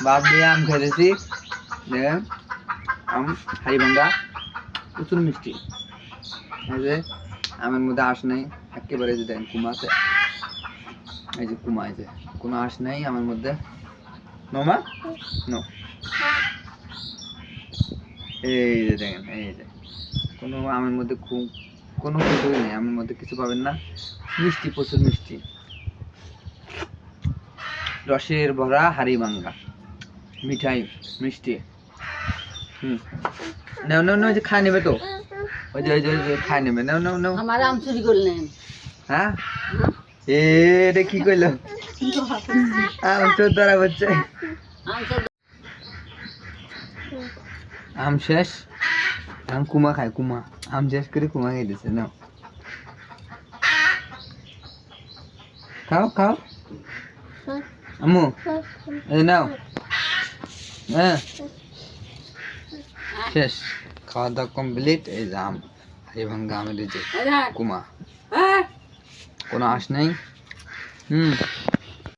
বাপ দিয়ে আম খেয়েছি, দেখেন আম হাড়িভাঙ্গা, প্রচুর মিষ্টি। এই যে আমের মধ্যে আঁশ নেই একেবারে, যে দেখেন কুমা আছে, এই যে কুমা, এই যে কোনো আঁশ নেই আমের মধ্যে। নোমা নো, এই যে দেখেন, এই যে কোনো আমের মধ্যে কোনো কিছুই নেই, আমের মধ্যে কিছু পাবেন না। মিষ্টি, প্রচুর মিষ্টি, রসের ভরা হাড়িভাঙ্গা, মিঠাই মিষ্টি। নাও নাও নাও, যে খায় নেবে তো, ওই যে খায় নেবে, নাও নাও নাও। আমার আম চুরি করলেন। হ্যাঁ এটা কি কইলো? আম চোর ধরা হচ্ছে। আম শেষ, আম কুমা খায়, কুমা আম শেষ করে কুমা খেয়ে দিচ্ছে। নাও খাও খাও আম্মু, এই নাও। হ্যাঁ শেষ, খাওয়া দাওয়া কমপ্লিট। এই যে আম হাড়িভাঙ্গা আমের, এই যে কুমা, কোনো আঁশ নেই।